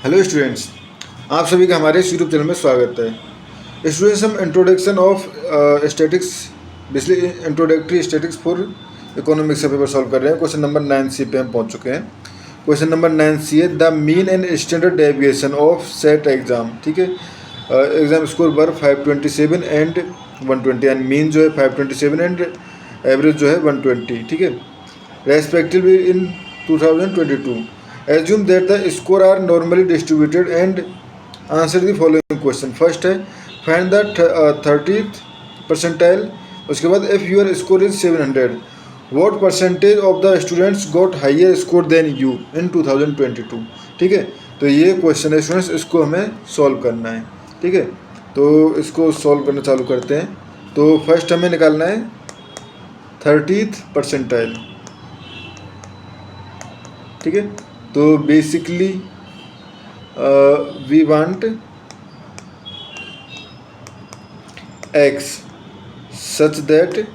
Hello students, आप सभी का हमारे इस यूट्यूब चैनल में स्वागत है। स्टूडेंट्स, हम introduction of statics basically introductory statics for economics का पेपर सॉल्व कर रहे हैं। क्वेश्चन नंबर 9C पे हम पहुंच चुके हैं। क्वेश्चन नंबर 9C है the mean and standard deviation of set exam. ठीक है, exam score were 527 and 120 and mean जो है 527 एंड एवरेज जो है 120। ठीक है, respectively in 2022. Assume that the score are normally distributed and answer the following question. First है find the 30th percentile. उसके बाद if your score is 700, what percentage of the students got higher score than you in 2022. ठीक है, तो ये question है students, इसको हमें सॉल्व करना है। ठीक है, तो इसको सॉल्व करना चालू करते हैं। तो फर्स्ट हमें निकालना है 30th percentile। ठीक है, तो basically we want x such that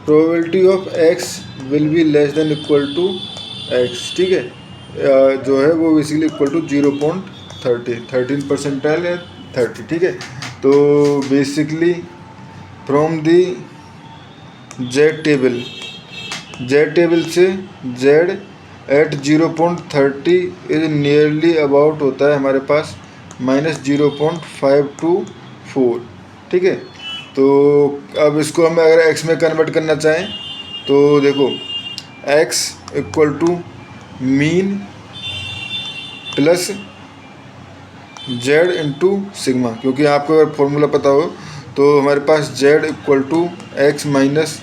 probability of x will be less than equal to x। ठीक है, जो है वो बेसिकली इक्वल टू 0.30, 13 परसेंटाइल है 30। ठीक है, तो basically from the Z table से z at 0.30 is nearly about होता है हमारे पास -0.524। ठीक है, तो अब इसको हम अगर x में कन्वर्ट करना चाहें तो देखो x equal to mean plus z into sigma, क्योंकि आपको अगर फॉर्मूला पता हो तो हमारे पास z equal to x minus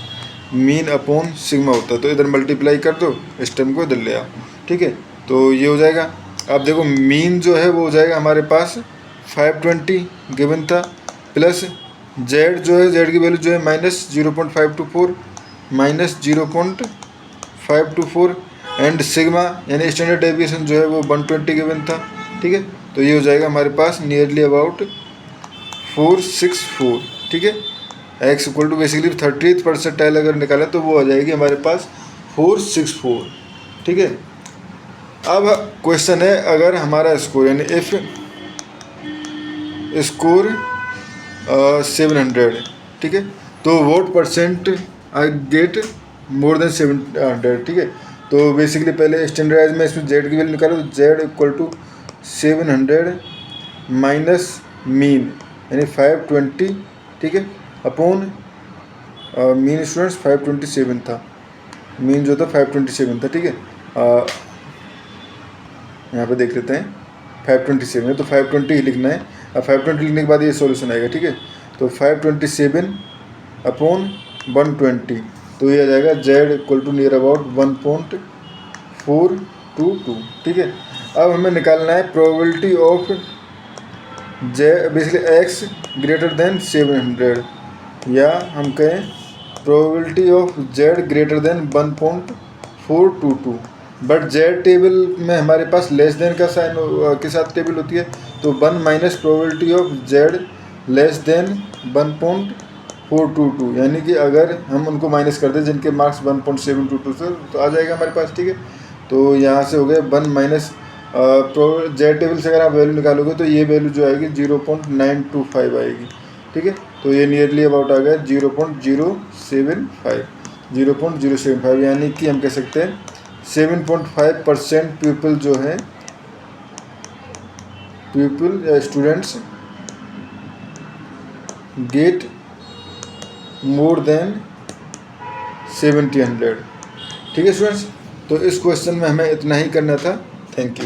mean upon sigma होता है। तो इधर मल्टीप्लाई कर दो, इस टर्म को इधर ले आओ। ठीक है, तो ये हो जाएगा। अब देखो मीन जो है वो हो जाएगा हमारे पास 520 गिवन था, प्लस जेड जो है जेड की वैल्यू जो है -0.524 -0.524 एंड सिग्मा यानी स्टैंडर्ड डेविएशन जो है वो 120 गिवन था। ठीक है, तो ये हो जाएगा हमारे पास नियरली अबाउट 464। ठीक है, x equal to basically 30th percentile अगर निकालें तो वो आ जाएगी हमारे पास 464। ठीक है, अब क्वेश्चन है अगर हमारा स्कोर यानी इफ स्कोर 700, ठीक है, तो vote percent I get more than 700। ठीक है, तो बेसिकली पहले स्टैंडर्डाइज में इसमें जेड की वैल्यू निकालो तो Z equal to 700 minus mean यानी 520। ठीक है, अपॉन मीन स्टूडेंट्स 527 था, मीन जो था 527 था। ठीक है, यहाँ पे देख लेते हैं 527 है तो 520 ही लिखना है। अब 520 लिखने के बाद ये सॉल्यूशन आएगा। ठीक है, तो 527 अपॉन 120, तो ये आ जाएगा z equal to near about 1.422। ठीक है, अब हमें निकालना है probability of basically x greater than 700, या हम कहें probability of z greater than 1.422। But z table में हमारे पास लेस देन का साइन के साथ टेबल होती है, तो 1 minus probability of z less than 1.422, यानी कि अगर हम उनको माइनस कर दें जिनके मार्क्स 1.722 से, तो आ जाएगा हमारे पास। ठीक है, तो यहाँ से हो गया 1 माइनस z टेबल से अगर आप वैल्यू निकालोगे तो ये वैल्यू जो आएगी 0.925 आएगी। ठीक है, तो ये नियरली अबाउट आ गया 0.075, यानी कि हम कह सकते हैं 7.5% पीपल जो है स्टूडेंट्स गेट मोर देन 700। ठीक है स्टूडेंट्स, तो इस क्वेश्चन में हमें इतना ही करना था। Thank you.